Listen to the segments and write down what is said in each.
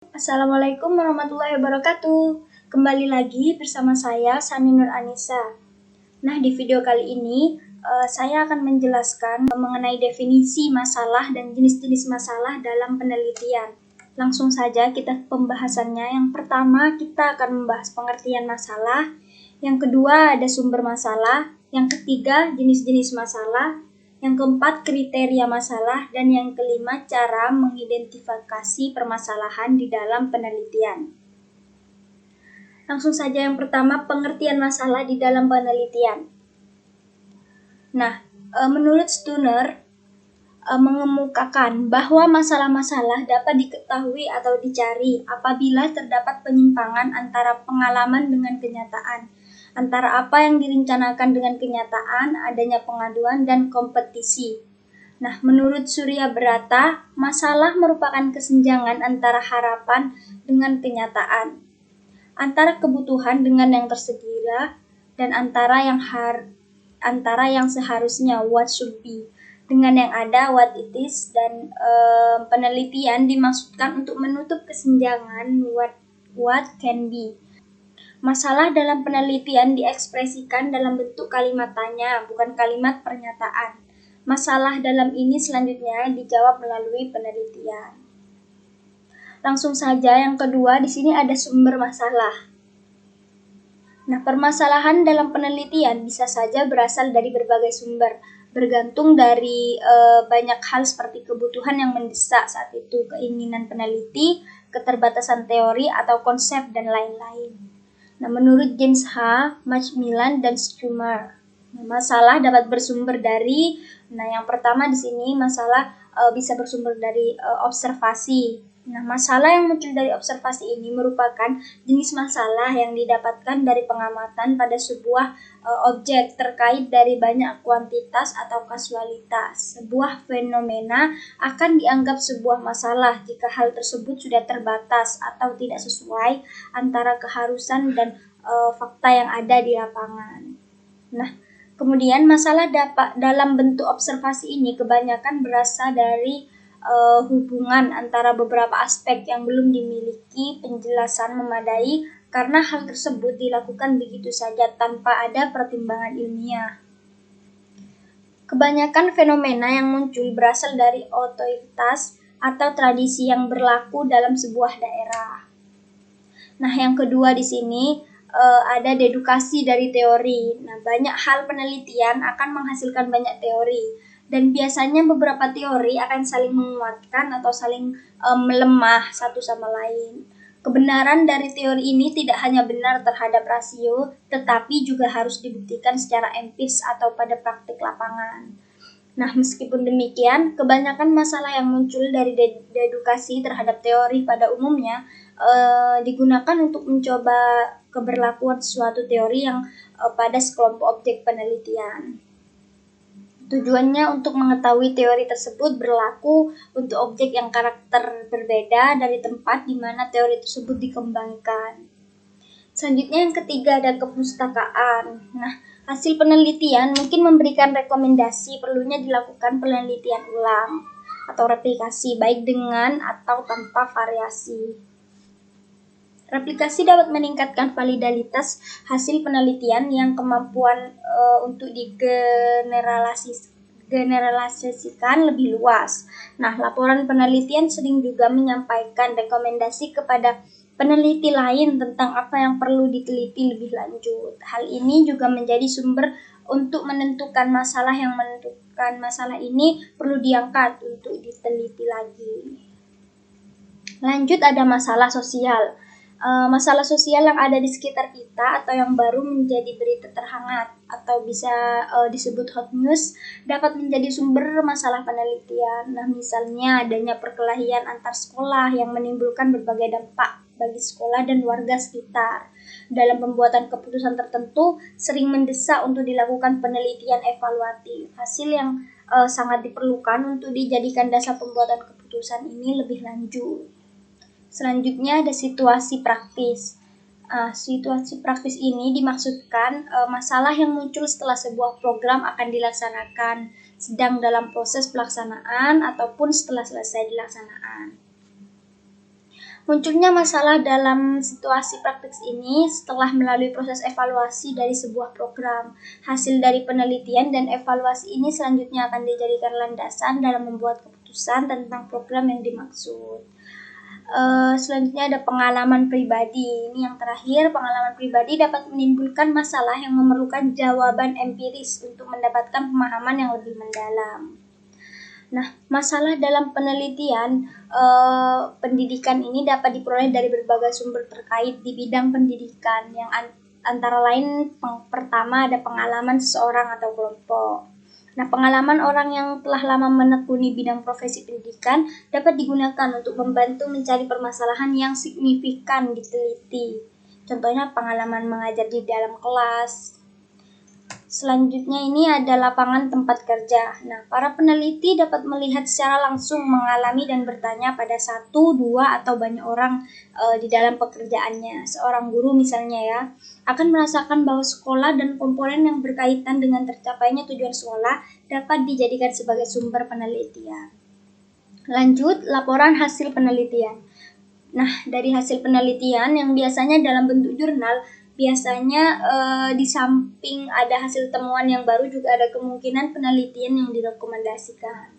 Assalamualaikum warahmatullahi wabarakatuh. Kembali lagi bersama saya Sani Nur Anissa. Nah, di video kali ini saya akan menjelaskan mengenai definisi masalah dan jenis-jenis masalah dalam penelitian. Langsung saja kita pembahasannya. Yang pertama, kita akan membahas pengertian masalah. Yang kedua, ada sumber masalah. Yang ketiga, jenis-jenis masalah. Yang keempat, kriteria masalah. Dan yang kelima, cara mengidentifikasi permasalahan di dalam penelitian. Langsung saja yang pertama, pengertian masalah di dalam penelitian. Nah, menurut Stunner, mengemukakan bahwa masalah-masalah dapat diketahui atau dicari apabila terdapat penyimpangan antara pengalaman dengan kenyataan, antara apa yang direncanakan dengan kenyataan, adanya pengaduan, dan kompetisi. Nah, menurut Surya Brata, masalah merupakan kesenjangan antara harapan dengan kenyataan, antara kebutuhan dengan yang tersedia, dan antara yang seharusnya what should be dengan yang ada what it is, dan penelitian dimaksudkan untuk menutup kesenjangan what can be. Masalah dalam penelitian diekspresikan dalam bentuk kalimat tanya, bukan kalimat pernyataan. Masalah dalam ini selanjutnya dijawab melalui penelitian. Langsung saja yang kedua, di sini ada sumber masalah. Nah, permasalahan dalam penelitian bisa saja berasal dari berbagai sumber, bergantung dari banyak hal seperti kebutuhan yang mendesak saat itu, keinginan peneliti, keterbatasan teori atau konsep, dan lain-lain. Nah, menurut James H., Macmillan, dan Schumer, masalah dapat bersumber dari, yang pertama di sini masalah bisa bersumber dari observasi. Nah, masalah yang muncul dari observasi ini merupakan jenis masalah yang didapatkan dari pengamatan pada sebuah objek terkait dari banyak kuantitas atau kasualitas. Sebuah fenomena akan dianggap sebuah masalah jika hal tersebut sudah terbatas atau tidak sesuai antara keharusan dan fakta yang ada di lapangan. Nah, kemudian masalah dalam bentuk observasi ini kebanyakan berasal dari hubungan antara beberapa aspek yang belum dimiliki penjelasan memadai karena hal tersebut dilakukan begitu saja tanpa ada pertimbangan ilmiah. Kebanyakan fenomena yang muncul berasal dari otoritas atau tradisi yang berlaku dalam sebuah daerah. Nah, yang kedua di sini ada dedukasi dari teori. Nah, banyak hal penelitian akan menghasilkan banyak teori. Dan biasanya beberapa teori akan saling menguatkan atau saling melemah satu sama lain. Kebenaran dari teori ini tidak hanya benar terhadap rasio, tetapi juga harus dibuktikan secara empiris atau pada praktik lapangan. Nah, meskipun demikian, kebanyakan masalah yang muncul dari dedukasi terhadap teori pada umumnya digunakan untuk mencoba keberlakuan suatu teori yang pada sekelompok objek penelitian. Tujuannya untuk mengetahui teori tersebut berlaku untuk objek yang karakter berbeda dari tempat di mana teori tersebut dikembangkan. Selanjutnya yang ketiga ada kepustakaan. Nah, hasil penelitian mungkin memberikan rekomendasi perlunya dilakukan penelitian ulang atau replikasi baik dengan atau tanpa variasi. Replikasi dapat meningkatkan validitas hasil penelitian yang kemampuan untuk digeneralisasikan lebih luas. Nah, laporan penelitian sering juga menyampaikan rekomendasi kepada peneliti lain tentang apa yang perlu diteliti lebih lanjut. Hal ini juga menjadi sumber untuk menentukan masalah ini perlu diangkat untuk diteliti lagi. Lanjut ada masalah sosial. Masalah sosial yang ada di sekitar kita atau yang baru menjadi berita terhangat atau bisa disebut hot news dapat menjadi sumber masalah penelitian. Nah, misalnya adanya perkelahian antar sekolah yang menimbulkan berbagai dampak bagi sekolah dan warga sekitar. Dalam pembuatan keputusan tertentu sering mendesak untuk dilakukan penelitian evaluatif. Hasil yang sangat diperlukan untuk dijadikan dasar pembuatan keputusan ini lebih lanjut. Selanjutnya ada situasi praktis. Situasi praktis ini dimaksudkan masalah yang muncul setelah sebuah program akan dilaksanakan, sedang dalam proses pelaksanaan, ataupun setelah selesai dilaksanaan. Munculnya masalah dalam situasi praktik ini setelah melalui proses evaluasi dari sebuah program. Hasil dari penelitian dan evaluasi ini selanjutnya akan dijadikan landasan dalam membuat keputusan tentang program yang dimaksud. Selanjutnya ada pengalaman pribadi. Ini yang terakhir, pengalaman pribadi dapat menimbulkan masalah yang memerlukan jawaban empiris untuk mendapatkan pemahaman yang lebih mendalam. Nah, masalah dalam penelitian pendidikan ini dapat diperoleh dari berbagai sumber terkait di bidang pendidikan yang antara lain pertama ada pengalaman seseorang atau kelompok. Nah, pengalaman orang yang telah lama menekuni bidang profesi pendidikan dapat digunakan untuk membantu mencari permasalahan yang signifikan diteliti. Contohnya pengalaman mengajar di dalam kelas. Selanjutnya ini ada lapangan tempat kerja. Nah, para peneliti dapat melihat secara langsung, mengalami dan bertanya pada satu, dua, atau banyak orang di dalam pekerjaannya. Seorang guru misalnya ya, akan merasakan bahwa sekolah dan komponen yang berkaitan dengan tercapainya tujuan sekolah dapat dijadikan sebagai sumber penelitian. Lanjut, laporan hasil penelitian. Nah, dari hasil penelitian yang biasanya dalam bentuk jurnal, biasanya di samping ada hasil temuan yang baru juga ada kemungkinan penelitian yang direkomendasikan.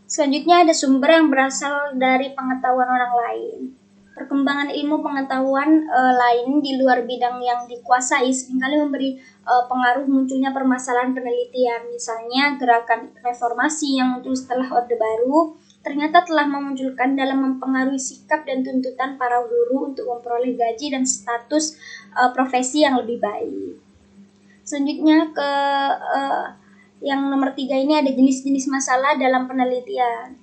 Selanjutnya ada sumber yang berasal dari pengetahuan orang lain. Perkembangan ilmu pengetahuan lain di luar bidang yang dikuasai seringkali memberi pengaruh munculnya permasalahan penelitian. Misalnya gerakan reformasi yang muncul setelah Orde Baru ternyata telah memunculkan dalam mempengaruhi sikap dan tuntutan para guru untuk memperoleh gaji dan status profesi yang lebih baik. Selanjutnya ke yang nomor 3 ini ada jenis-jenis masalah dalam penelitian.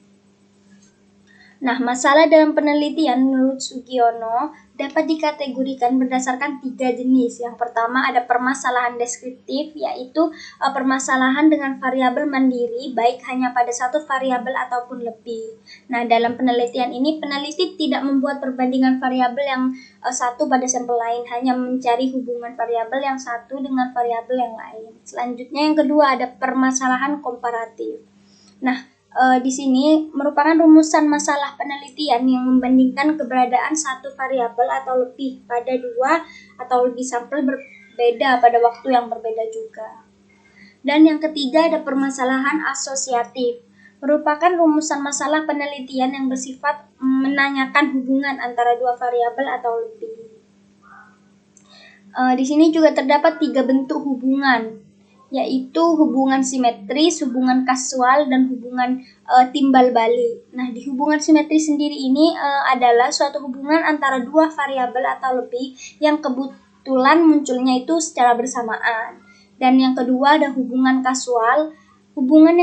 Nah, masalah dalam penelitian menurut Sugiono dapat dikategorikan berdasarkan 3 jenis. Yang pertama ada permasalahan deskriptif, yaitu permasalahan dengan variabel mandiri, baik hanya pada satu variabel ataupun lebih. Nah, dalam penelitian ini peneliti tidak membuat perbandingan variabel yang satu pada sampel lain, hanya mencari hubungan variabel yang satu dengan variabel yang lain. Selanjutnya yang kedua ada permasalahan komparatif. Nah, di sini merupakan rumusan masalah penelitian yang membandingkan keberadaan satu variabel atau lebih pada dua atau lebih sampel berbeda pada waktu yang berbeda juga. Dan yang ketiga ada permasalahan asosiatif, merupakan rumusan masalah penelitian yang bersifat menanyakan hubungan antara dua variabel atau lebih. Di sini juga terdapat 3 bentuk hubungan, yaitu hubungan simetris, hubungan kasual, dan hubungan timbal balik. Nah, di hubungan simetris sendiri ini adalah suatu hubungan antara dua variabel atau lebih yang kebetulan munculnya itu secara bersamaan. Dan yang kedua ada hubungan kasual, hubungan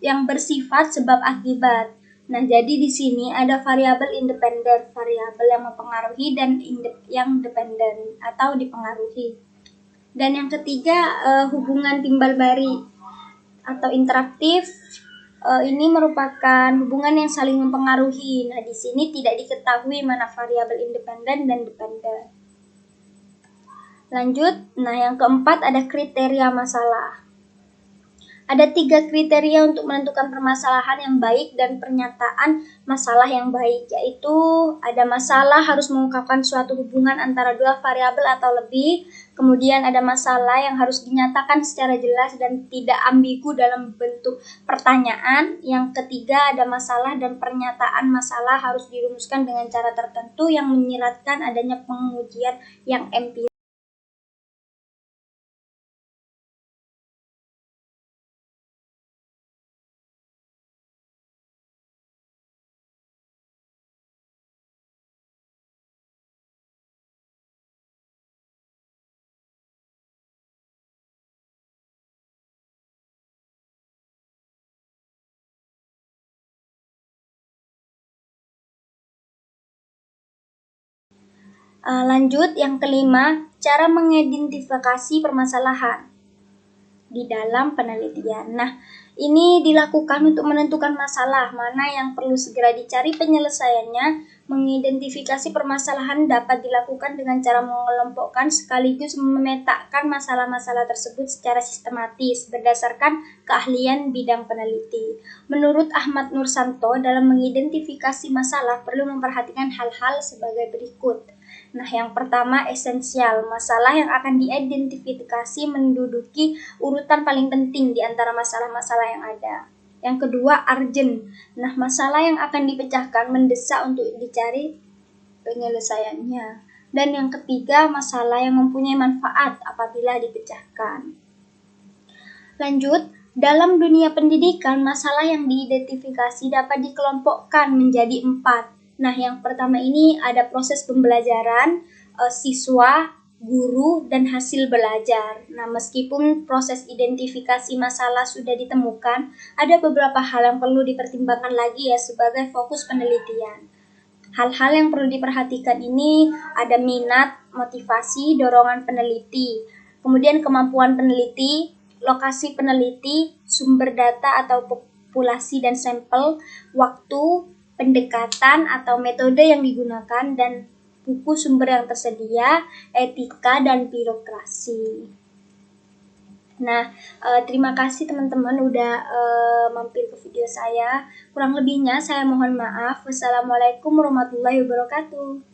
yang bersifat sebab akibat. Nah, jadi di sini ada variabel independen, variabel yang mempengaruhi dan yang dependen atau dipengaruhi. Dan yang ketiga hubungan timbal balik atau interaktif. Ini merupakan hubungan yang saling mempengaruhi. Nah, di sini tidak diketahui mana variabel independen dan dependen. Lanjut, nah yang keempat ada kriteria masalah. Ada 3 kriteria untuk menentukan permasalahan yang baik dan pernyataan masalah yang baik, yaitu ada masalah harus mengungkapkan suatu hubungan antara dua variabel atau lebih, kemudian ada masalah yang harus dinyatakan secara jelas dan tidak ambigu dalam bentuk pertanyaan, yang ketiga ada masalah dan pernyataan masalah harus dirumuskan dengan cara tertentu yang menyiratkan adanya pengujian yang empiris. Lanjut, yang kelima, cara mengidentifikasi permasalahan di dalam penelitian. Nah, Ini dilakukan untuk menentukan masalah mana yang perlu segera dicari penyelesaiannya. Mengidentifikasi permasalahan dapat dilakukan dengan cara mengelompokkan sekaligus memetakan masalah-masalah tersebut secara sistematis berdasarkan keahlian bidang peneliti. Menurut Ahmad Nursanto, dalam mengidentifikasi masalah perlu memperhatikan hal-hal sebagai berikut. Nah, yang pertama esensial. Masalah yang akan diidentifikasi menduduki urutan paling penting di antara masalah-masalah yang ada. Yang kedua, urgent. Nah, masalah yang akan dipecahkan mendesak untuk dicari penyelesaiannya. Dan yang ketiga, masalah yang mempunyai manfaat apabila dipecahkan. Lanjut, dalam dunia pendidikan, masalah yang diidentifikasi dapat dikelompokkan menjadi 4. Nah, yang pertama ini ada proses pembelajaran, siswa, guru, dan hasil belajar. Nah, meskipun proses identifikasi masalah sudah ditemukan, ada beberapa hal yang perlu dipertimbangkan lagi ya sebagai fokus penelitian. Hal-hal yang perlu diperhatikan ini ada minat, motivasi, dorongan peneliti, kemudian kemampuan peneliti, lokasi peneliti, sumber data atau populasi dan sampel, waktu, pendekatan atau metode yang digunakan, dan buku sumber yang tersedia, etika, dan birokrasi. Nah, terima kasih teman-teman udah mampir ke video saya. Kurang lebihnya saya mohon maaf. Wassalamualaikum warahmatullahi wabarakatuh.